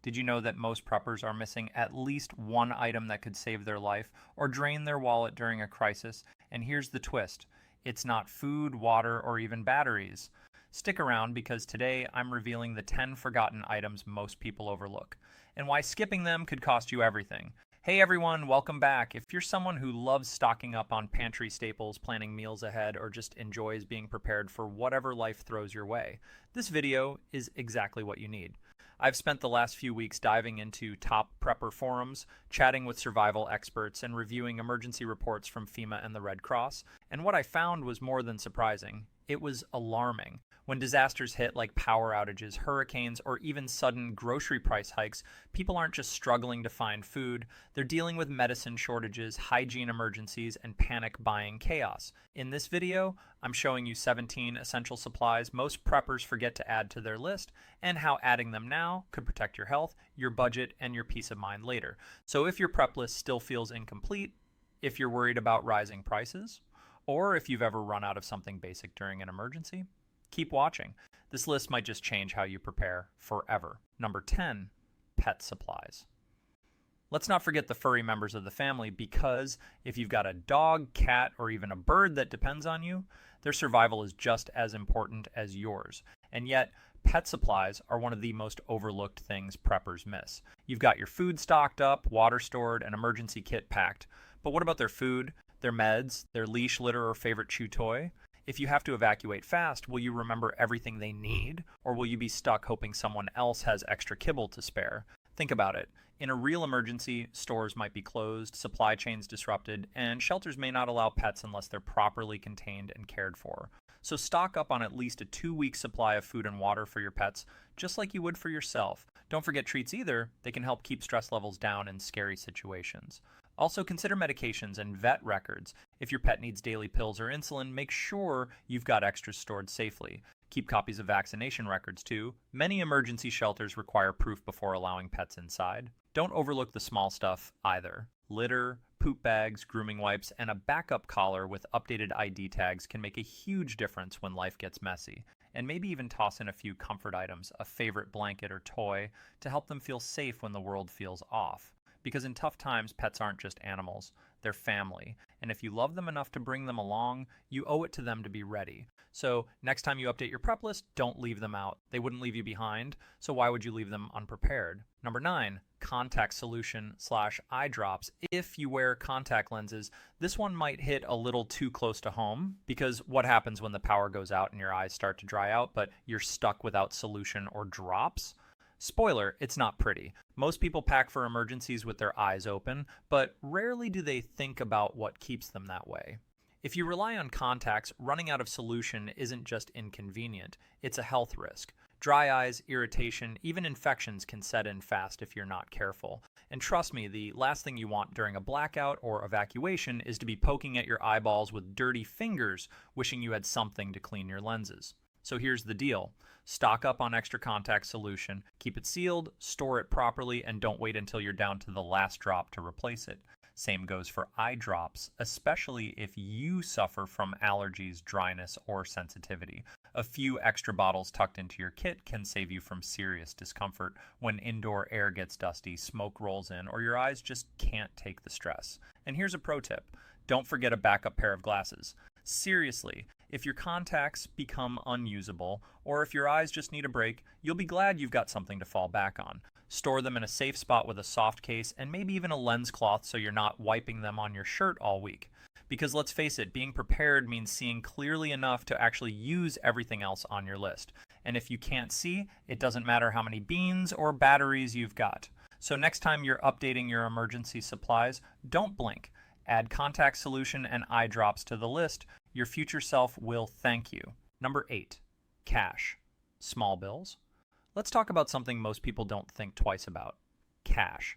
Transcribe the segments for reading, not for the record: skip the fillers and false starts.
Did you know that most preppers are missing at least one item that could save their life or drain their wallet during a crisis? And here's the twist. It's not food, water, or even batteries. Stick around because today I'm revealing the 10 forgotten items most people overlook and why skipping them could cost you everything. Hey everyone, welcome back. If you're someone who loves stocking up on pantry staples, planning meals ahead, or just enjoys being prepared for whatever life throws your way, this video is exactly what you need. I've spent the last few weeks diving into top prepper forums, chatting with survival experts, and reviewing emergency reports from FEMA and the Red Cross, and what I found was more than surprising. It was alarming. When disasters hit like power outages, hurricanes, or even sudden grocery price hikes, people aren't just struggling to find food, they're dealing with medicine shortages, hygiene emergencies, and panic buying chaos. In this video, I'm showing you 17 essential supplies most preppers forget to add to their list, and how adding them now could protect your health, your budget, and your peace of mind later. So if your prep list still feels incomplete, if you're worried about rising prices, or if you've ever run out of something basic during an emergency, keep watching. This list might just change how you prepare forever. Number 10, pet supplies. Let's not forget the furry members of the family, because if you've got a dog, cat, or even a bird that depends on you, their survival is just as important as yours. And yet, pet supplies are one of the most overlooked things preppers miss. You've got your food stocked up, water stored, and emergency kit packed. But what about their food, their meds, their leash, litter, or favorite chew toy? If you have to evacuate fast, will you remember everything they need, or will you be stuck hoping someone else has extra kibble to spare? Think about it. In a real emergency, stores might be closed, supply chains disrupted, and shelters may not allow pets unless they're properly contained and cared for. So stock up on at least a 2-week supply of food and water for your pets, just like you would for yourself. Don't forget treats either. They can help keep stress levels down in scary situations. Also, consider medications and vet records. If your pet needs daily pills or insulin, make sure you've got extras stored safely. Keep copies of vaccination records too. Many emergency shelters require proof before allowing pets inside. Don't overlook the small stuff either. Litter, poop bags, grooming wipes, and a backup collar with updated ID tags can make a huge difference when life gets messy. And maybe even toss in a few comfort items, a favorite blanket or toy, to help them feel safe when the world feels off. Because in tough times, pets aren't just animals, they're family. And if you love them enough to bring them along, you owe it to them to be ready. So next time you update your prep list, don't leave them out. They wouldn't leave you behind, so why would you leave them unprepared? Number 9, contact solution/eye drops. If you wear contact lenses, this one might hit a little too close to home, because what happens when the power goes out and your eyes start to dry out, but you're stuck without solution or drops? Spoiler, it's not pretty. Most people pack for emergencies with their eyes open, but rarely do they think about what keeps them that way. If you rely on contacts, running out of solution isn't just inconvenient, it's a health risk. Dry eyes, irritation, even infections can set in fast if you're not careful. And trust me, the last thing you want during a blackout or evacuation is to be poking at your eyeballs with dirty fingers, wishing you had something to clean your lenses. So here's the deal. Stock up on extra contact solution, keep it sealed, store it properly, and don't wait until you're down to the last drop to replace it. Same goes for eye drops, especially if you suffer from allergies, dryness, or sensitivity. A few extra bottles tucked into your kit can save you from serious discomfort when indoor air gets dusty, smoke rolls in, or your eyes just can't take the stress. And here's a pro tip. Don't forget a backup pair of glasses. Seriously, if your contacts become unusable, or if your eyes just need a break, you'll be glad you've got something to fall back on. Store them in a safe spot with a soft case and maybe even a lens cloth so you're not wiping them on your shirt all week. Because let's face it, being prepared means seeing clearly enough to actually use everything else on your list. And if you can't see, it doesn't matter how many beans or batteries you've got. So next time you're updating your emergency supplies, don't blink. Add contact solution and eye drops to the list. Your future self will thank you. Number 8, cash. Small bills. Let's talk about something most people don't think twice about. Cash.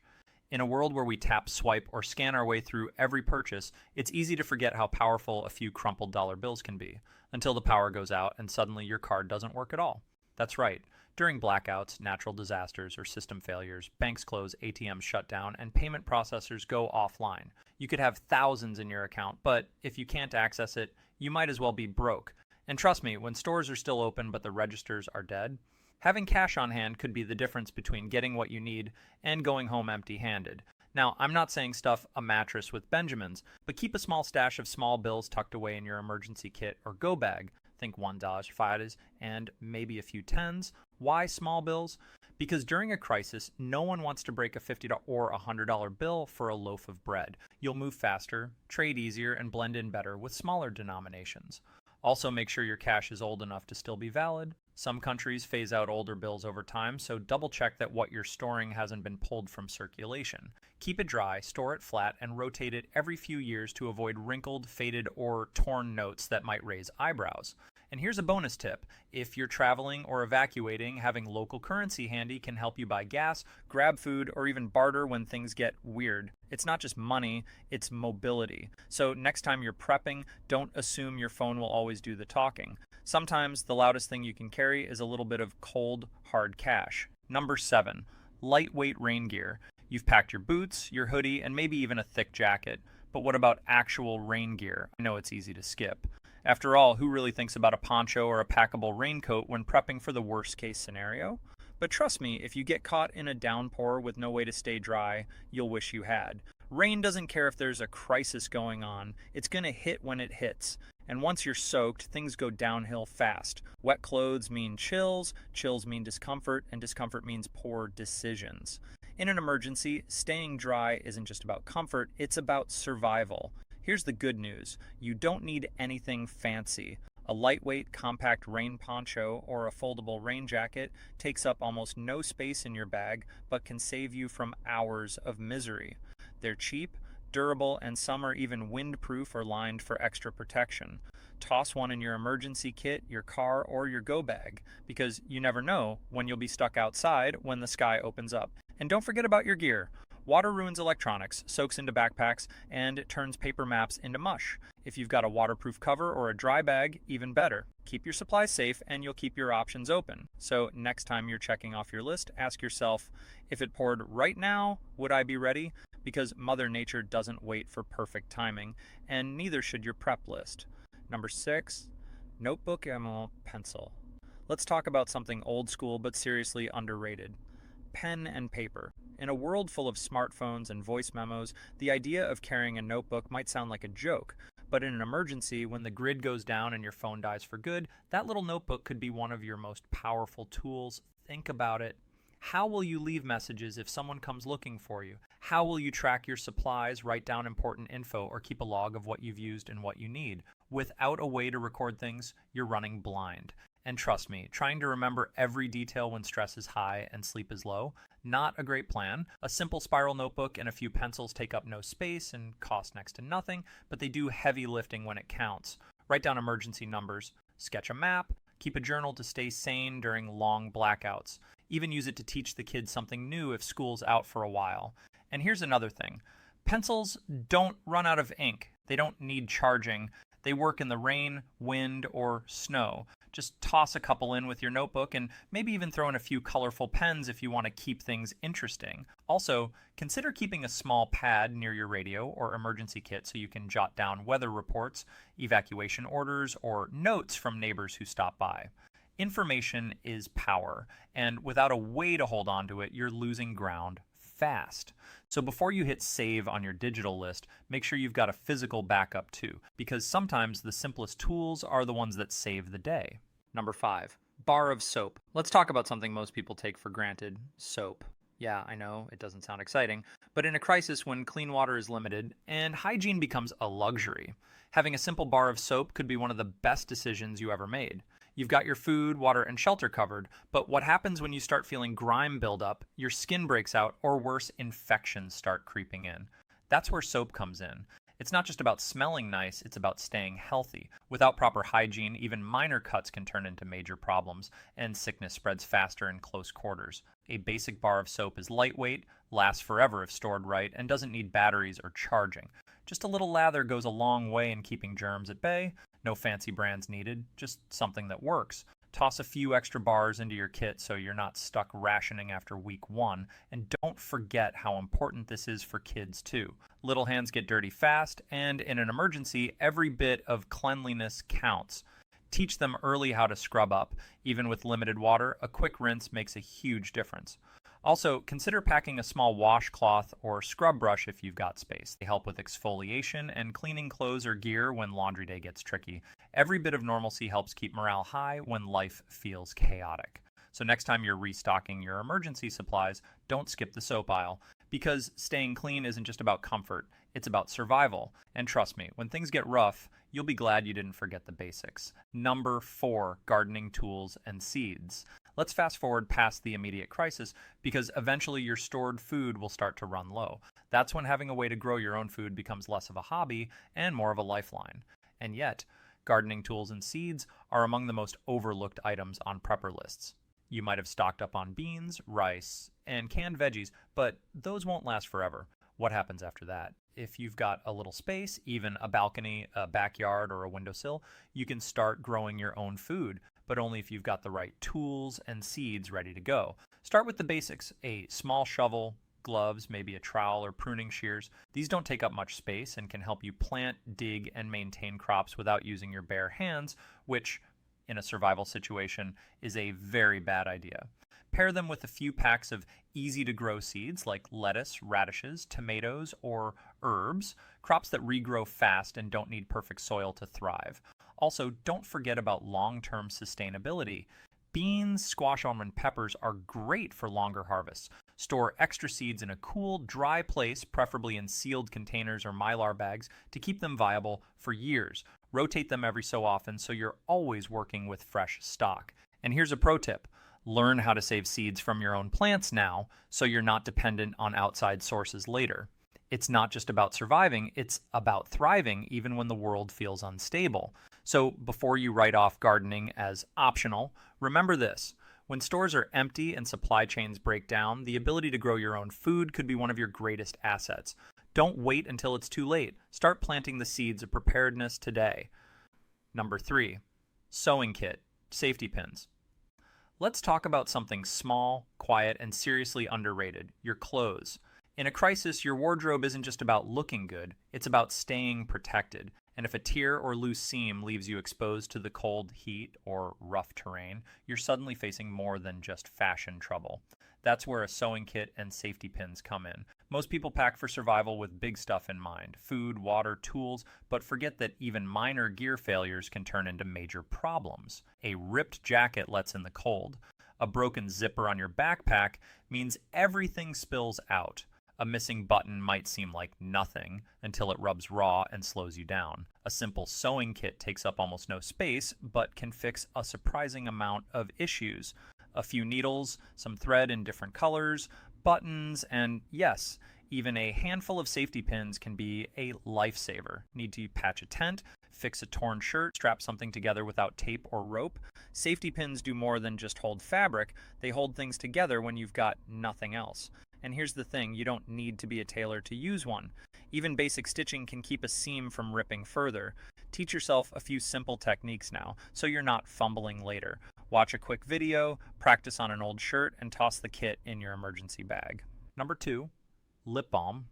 In a world where we tap, swipe, or scan our way through every purchase, it's easy to forget how powerful a few crumpled dollar bills can be, until the power goes out and suddenly your card doesn't work at all. That's right. During blackouts, natural disasters, or system failures, banks close, ATMs shut down, and payment processors go offline. You could have thousands in your account, but if you can't access it, you might as well be broke. And trust me, when stores are still open but the registers are dead, Having cash on hand could be the difference between getting what you need and going home empty-handed. Now, I'm not saying stuff a mattress with Benjamins, but keep a small stash of small bills tucked away in your emergency kit or go bag. Think $1, $5, and maybe a few tens. Why small bills? Because during a crisis, no one wants to break a $50 or $100 bill for a loaf of bread. You'll move faster, trade easier, and blend in better with smaller denominations. Also, make sure your cash is old enough to still be valid. Some countries phase out older bills over time, so double check that what you're storing hasn't been pulled from circulation. Keep it dry, store it flat, and rotate it every few years to avoid wrinkled, faded, or torn notes that might raise eyebrows. And here's a bonus tip. If you're traveling or evacuating, having local currency handy can help you buy gas, grab food, or even barter when things get weird. It's not just money, it's mobility. So next time you're prepping, don't assume your phone will always do the talking. Sometimes the loudest thing you can carry is a little bit of cold, hard cash. Number 7, lightweight rain gear. You've packed your boots, your hoodie, and maybe even a thick jacket. But what about actual rain gear? I know it's easy to skip. After all, who really thinks about a poncho or a packable raincoat when prepping for the worst case scenario? But trust me, if you get caught in a downpour with no way to stay dry, you'll wish you had. Rain doesn't care if there's a crisis going on. It's going to hit when it hits. And once you're soaked, things go downhill fast. Wet clothes mean chills, chills mean discomfort, and discomfort means poor decisions. In an emergency, staying dry isn't just about comfort, it's about survival. Here's the good news. You don't need anything fancy. A lightweight, compact rain poncho or a foldable rain jacket takes up almost no space in your bag, but can save you from hours of misery. They're cheap, durable, and some are even windproof or lined for extra protection. Toss one in your emergency kit, your car, or your go bag, because you never know when you'll be stuck outside when the sky opens up. And don't forget about your gear. Water ruins electronics, soaks into backpacks, and it turns paper maps into mush. If you've got a waterproof cover or a dry bag, even better. Keep your supplies safe and you'll keep your options open. So next time you're checking off your list, ask yourself, if it poured right now, would I be ready? Because Mother Nature doesn't wait for perfect timing, and neither should your prep list. Number 6, notebook, ammo, pencil. Let's talk about something old school but seriously underrated. Pen and paper. In a world full of smartphones and voice memos, the idea of carrying a notebook might sound like a joke, but in an emergency, when the grid goes down and your phone dies for good, that little notebook could be one of your most powerful tools. Think about it. How will you leave messages if someone comes looking for you? How will you track your supplies, write down important info, or keep a log of what you've used and what you need? Without a way to record things, you're running blind. And trust me, trying to remember every detail when stress is high and sleep is low, not a great plan. A simple spiral notebook and a few pencils take up no space and cost next to nothing, but they do heavy lifting when it counts. Write down emergency numbers, sketch a map, keep a journal to stay sane during long blackouts. Even use it to teach the kids something new if school's out for a while. And here's another thing. Pencils don't run out of ink. They don't need charging. They work in the rain, wind, or snow. Just toss a couple in with your notebook and maybe even throw in a few colorful pens if you want to keep things interesting. Also, consider keeping a small pad near your radio or emergency kit so you can jot down weather reports, evacuation orders, or notes from neighbors who stop by. Information is power, and without a way to hold on to it, you're losing ground fast. So before you hit save on your digital list, make sure you've got a physical backup too, because sometimes the simplest tools are the ones that save the day. Number 5, bar of soap. Let's talk about something most people take for granted, soap. Yeah, I know, it doesn't sound exciting, but in a crisis when clean water is limited and hygiene becomes a luxury, having a simple bar of soap could be one of the best decisions you ever made. You've got your food, water, and shelter covered, but what happens when you start feeling grime build up, your skin breaks out, or worse, infections start creeping in? That's where soap comes in. It's not just about smelling nice, it's about staying healthy. Without proper hygiene, even minor cuts can turn into major problems, and sickness spreads faster in close quarters. A basic bar of soap is lightweight, lasts forever if stored right, and doesn't need batteries or charging. Just a little lather goes a long way in keeping germs at bay. No fancy brands needed, just something that works. Toss a few extra bars into your kit so you're not stuck rationing after week 1. And don't forget how important this is for kids too. Little hands get dirty fast, and in an emergency, every bit of cleanliness counts. Teach them early how to scrub up. Even with limited water, a quick rinse makes a huge difference. Also, consider packing a small washcloth or scrub brush if you've got space. They help with exfoliation and cleaning clothes or gear when laundry day gets tricky. Every bit of normalcy helps keep morale high when life feels chaotic. So next time you're restocking your emergency supplies, don't skip the soap aisle, because staying clean isn't just about comfort, it's about survival. And trust me, when things get rough, you'll be glad you didn't forget the basics. Number 4, gardening tools and seeds. Let's fast forward past the immediate crisis, because eventually your stored food will start to run low. That's when having a way to grow your own food becomes less of a hobby and more of a lifeline. And yet, gardening tools and seeds are among the most overlooked items on prepper lists. You might have stocked up on beans, rice, and canned veggies, but those won't last forever. What happens after that? If you've got a little space, even a balcony, a backyard, or a windowsill, you can start growing your own food, but only if you've got the right tools and seeds ready to go. Start with the basics: a small shovel, gloves, maybe a trowel or pruning shears. These don't take up much space and can help you plant, dig, and maintain crops without using your bare hands, which, in a survival situation, is a very bad idea. Pair them with a few packs of easy-to-grow seeds like lettuce, radishes, tomatoes, or herbs, crops that regrow fast and don't need perfect soil to thrive. Also, don't forget about long-term sustainability. Beans, squash, almond, peppers are great for longer harvests. Store extra seeds in a cool, dry place, preferably in sealed containers or Mylar bags, to keep them viable for years. Rotate them every so often so you're always working with fresh stock. And here's a pro tip: learn how to save seeds from your own plants now so you're not dependent on outside sources later. It's not just about surviving, it's about thriving even when the world feels unstable. So before you write off gardening as optional, remember this: when stores are empty and supply chains break down, the ability to grow your own food could be one of your greatest assets. Don't wait until it's too late. Start planting the seeds of preparedness today. Number 3, sewing kit, safety pins. Let's talk about something small, quiet, and seriously underrated: your clothes. In a crisis, your wardrobe isn't just about looking good, it's about staying protected. And if a tear or loose seam leaves you exposed to the cold, heat, or rough terrain, you're suddenly facing more than just fashion trouble. That's where a sewing kit and safety pins come in. Most people pack for survival with big stuff in mind: food, water, tools, but forget that even minor gear failures can turn into major problems. A ripped jacket lets in the cold. A broken zipper on your backpack means everything spills out. A missing button might seem like nothing until it rubs raw and slows you down. A simple sewing kit takes up almost no space, but can fix a surprising amount of issues. A few needles, some thread in different colors, buttons, and yes, even a handful of safety pins can be a lifesaver. Need to patch a tent, fix a torn shirt, strap something together without tape or rope? Safety pins do more than just hold fabric, they hold things together when you've got nothing else. And here's the thing: you don't need to be a tailor to use one. Even basic stitching can keep a seam from ripping further. Teach yourself a few simple techniques now, so you're not fumbling later. Watch a quick video, practice on an old shirt, and toss the kit in your emergency bag. Number 2, lip balm.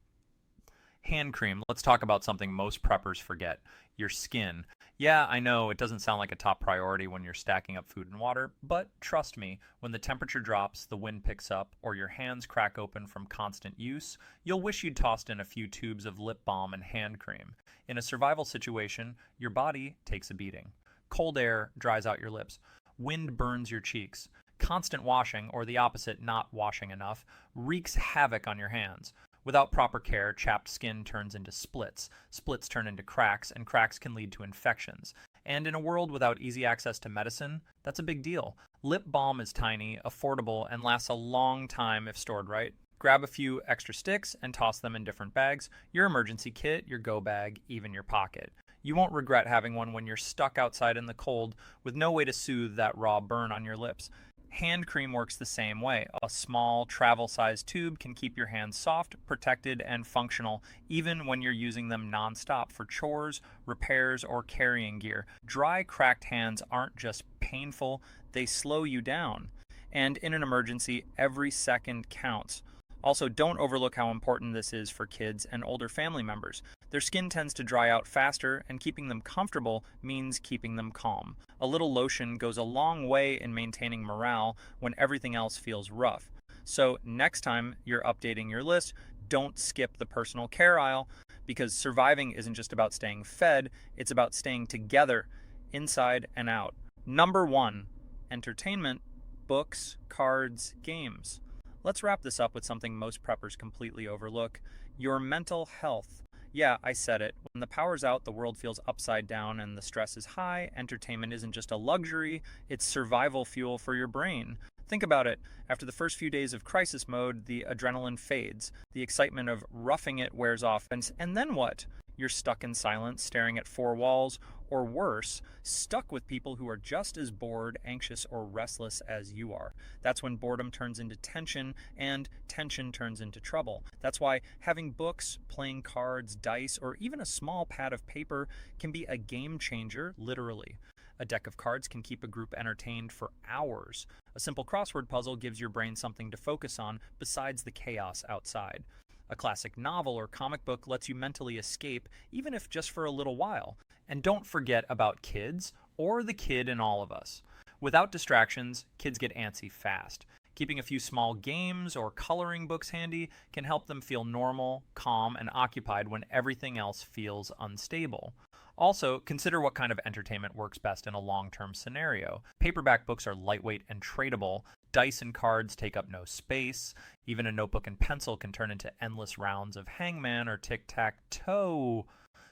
Hand cream. Let's talk about something most preppers forget: your skin. Yeah, I know it doesn't sound like a top priority when you're stacking up food and water, but trust me, when the temperature drops, the wind picks up, or your hands crack open from constant use, you'll wish you'd tossed in a few tubes of lip balm and hand cream. In a survival situation, your body takes a beating. Cold air dries out your lips. Wind burns your cheeks. Constant washing, or the opposite, not washing enough, wreaks havoc on your hands. Without proper care, chapped skin turns into splits. Splits turn into cracks, and cracks can lead to infections. And in a world without easy access to medicine, that's a big deal. Lip balm is tiny, affordable, and lasts a long time if stored right. Grab a few extra sticks and toss them in different bags: your emergency kit, your go bag, even your pocket. You won't regret having one when you're stuck outside in the cold with no way to soothe that raw burn on your lips. Hand cream works the same way. A small, travel-sized tube can keep your hands soft, protected, and functional, even when you're using them nonstop for chores, repairs, or carrying gear. Dry, cracked hands aren't just painful, they slow you down. And in an emergency, every second counts. Also, don't overlook how important this is for kids and older family members. Their skin tends to dry out faster, and keeping them comfortable means keeping them calm. A little lotion goes a long way in maintaining morale when everything else feels rough. So, next time you're updating your list, don't skip the personal care aisle because surviving isn't just about staying fed, it's about staying together, inside and out. Number one, entertainment, books, cards, games. Let's wrap this up with something most preppers completely overlook: your mental health. Yeah, I said it. When the power's out, the world feels upside down and the stress is high. Entertainment isn't just a luxury, it's survival fuel for your brain. Think about it. After the first few days of crisis mode, the adrenaline fades. The excitement of roughing it wears off. And then what? You're stuck in silence, staring at four walls, or worse, stuck with people who are just as bored, anxious, or restless as you are. That's when boredom turns into tension, and tension turns into trouble. That's why having books, playing cards, dice, or even a small pad of paper can be a game changer, literally. A deck of cards can keep a group entertained for hours. A simple crossword puzzle gives your brain something to focus on besides the chaos outside. A classic novel or comic book lets you mentally escape, even if just for a little while. And don't forget about kids, or the kid in all of us. Without distractions, kids get antsy fast. Keeping a few small games or coloring books handy can help them feel normal, calm, and occupied when everything else feels unstable. Also, consider what kind of entertainment works best in a long-term scenario. Paperback books are lightweight and tradable. Dice and cards take up no space. Even a notebook and pencil can turn into endless rounds of hangman or tic-tac-toe.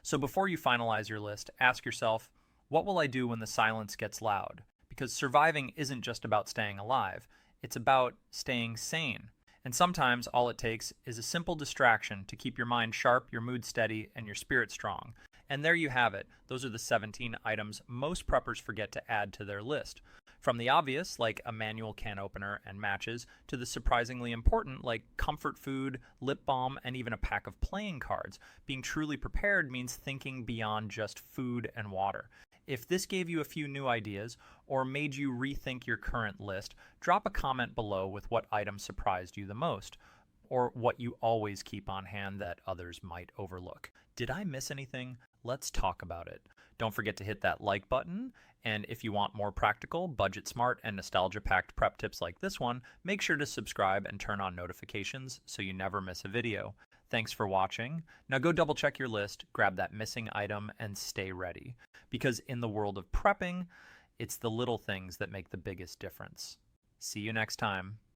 So before you finalize your list, ask yourself, what will I do when the silence gets loud? Because surviving isn't just about staying alive. It's about staying sane. And sometimes all it takes is a simple distraction to keep your mind sharp, your mood steady, and your spirit strong. And there you have it. Those are the 17 items most preppers forget to add to their list. From the obvious, like a manual can opener and matches, to the surprisingly important, like comfort food, lip balm, and even a pack of playing cards. Being truly prepared means thinking beyond just food and water. If this gave you a few new ideas or made you rethink your current list, drop a comment below with what item surprised you the most, or what you always keep on hand that others might overlook. Did I miss anything? Let's talk about it. Don't forget to hit that like button, and if you want more practical, budget smart, and nostalgia-packed prep tips like this one, make sure to subscribe and turn on notifications so you never miss a video. Thanks for watching. Now go double check your list, grab that missing item, and stay ready. Because in the world of prepping, it's the little things that make the biggest difference. See you next time.